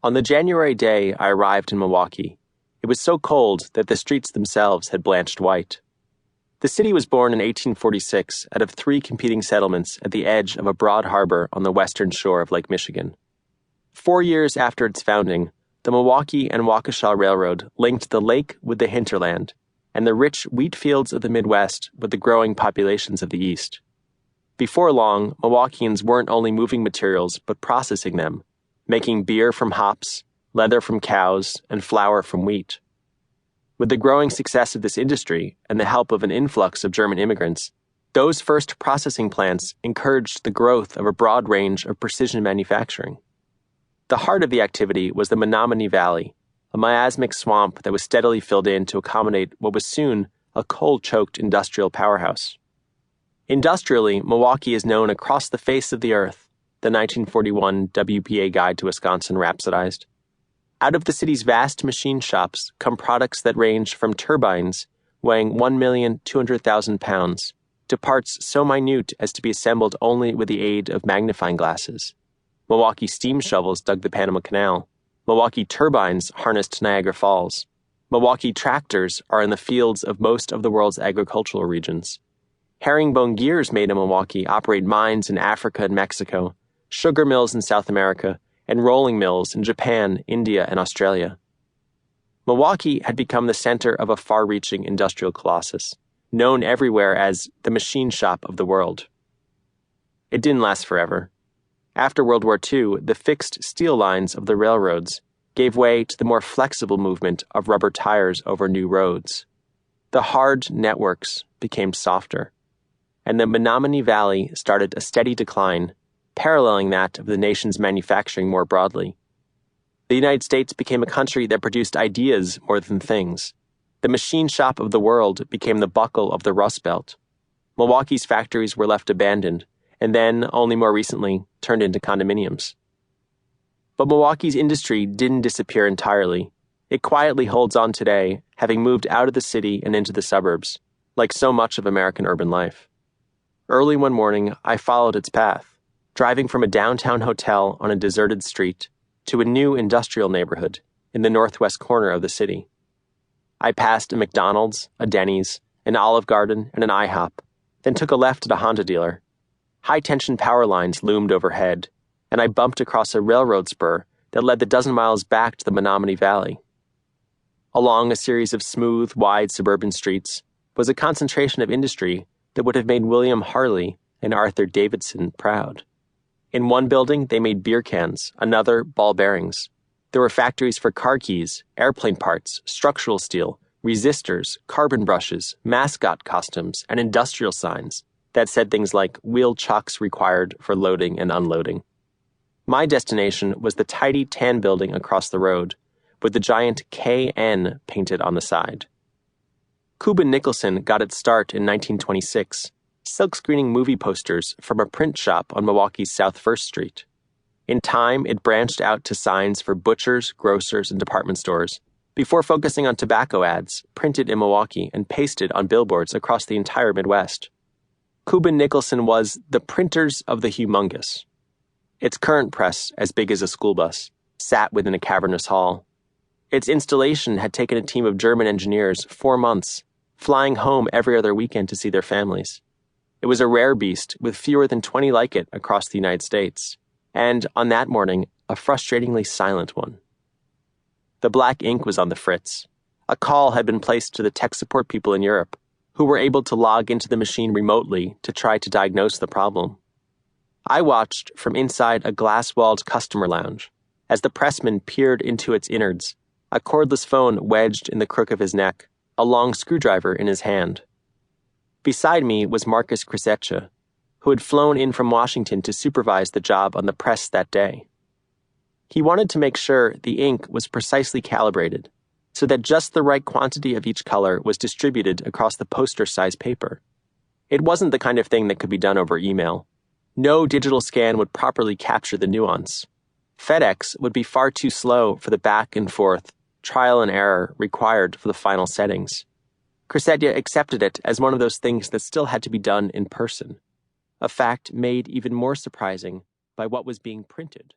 On the January day I arrived in Milwaukee, it was so cold that the streets themselves had blanched white. The city was born in 1846 out of 3 competing settlements at the edge of a broad harbor on the western shore of Lake Michigan. 4 years after its founding, the Milwaukee and Waukesha Railroad linked the lake with the hinterland and the rich wheat fields of the Midwest with the growing populations of the East. Before long, Milwaukeeans weren't only moving materials but processing them, making beer from hops, leather from cows, and flour from wheat. With the growing success of this industry and the help of an influx of German immigrants, those first processing plants encouraged the growth of a broad range of precision manufacturing. The heart of the activity was the Menominee Valley, a miasmic swamp that was steadily filled in to accommodate what was soon a coal-choked industrial powerhouse. Industrially, Milwaukee is known across the face of the earth, the 1941 WPA Guide to Wisconsin rhapsodized. Out of the city's vast machine shops come products that range from turbines weighing 1,200,000 pounds to parts so minute as to be assembled only with the aid of magnifying glasses. Milwaukee steam shovels dug the Panama Canal. Milwaukee turbines harnessed Niagara Falls. Milwaukee tractors are in the fields of most of the world's agricultural regions. Herringbone gears made in Milwaukee operate mines in Africa and Mexico, sugar mills in South America, and rolling mills in Japan, India, and Australia. Milwaukee had become the center of a far-reaching industrial colossus, known everywhere as the machine shop of the world. It didn't last forever. After World War II, the fixed steel lines of the railroads gave way to the more flexible movement of rubber tires over new roads. The hard networks became softer, and the Menominee Valley started a steady decline, paralleling that of the nation's manufacturing more broadly. The United States became a country that produced ideas more than things. The machine shop of the world became the buckle of the Rust Belt. Milwaukee's factories were left abandoned, and then, only more recently, turned into condominiums. But Milwaukee's industry didn't disappear entirely. It quietly holds on today, having moved out of the city and into the suburbs, like so much of American urban life. Early one morning, I followed its path, driving from a downtown hotel on a deserted street to a new industrial neighborhood in the northwest corner of the city. I passed a McDonald's, a Denny's, an Olive Garden, and an IHOP, then took a left at a Honda dealer. High-tension power lines loomed overhead, and I bumped across a railroad spur that led the dozen miles back to the Menominee Valley. Along a series of smooth, wide suburban streets was a concentration of industry that would have made William Harley and Arthur Davidson proud. In one building, they made beer cans, another, ball bearings. There were factories for car keys, airplane parts, structural steel, resistors, carbon brushes, mascot costumes, and industrial signs that said things like wheel chocks required for loading and unloading. My destination was the tidy tan building across the road, with the giant KN painted on the side. Cuban Nicholson got its start in 1926, silkscreening movie posters from a print shop on Milwaukee's South 1st Street. In time, it branched out to signs for butchers, grocers, and department stores, before focusing on tobacco ads printed in Milwaukee and pasted on billboards across the entire Midwest. Cuban Nicholson was the printers of the humongous. Its current press, as big as a school bus, sat within a cavernous hall. Its installation had taken a team of German engineers 4 months, flying home every other weekend to see their families. It was a rare beast with fewer than 20 like it across the United States, and, on that morning, a frustratingly silent one. The black ink was on the fritz. A call had been placed to the tech support people in Europe, who were able to log into the machine remotely to try to diagnose the problem. I watched from inside a glass-walled customer lounge as the pressman peered into its innards, a cordless phone wedged in the crook of his neck, a long screwdriver in his hand. Beside me was Marcus Criseccia, who had flown in from Washington to supervise the job on the press that day. He wanted to make sure the ink was precisely calibrated, so that just the right quantity of each color was distributed across the poster-size paper. It wasn't the kind of thing that could be done over email. No digital scan would properly capture the nuance. FedEx would be far too slow for the back and forth, trial and error required for the final settings. Criseccia accepted it as one of those things that still had to be done in person, a fact made even more surprising by what was being printed.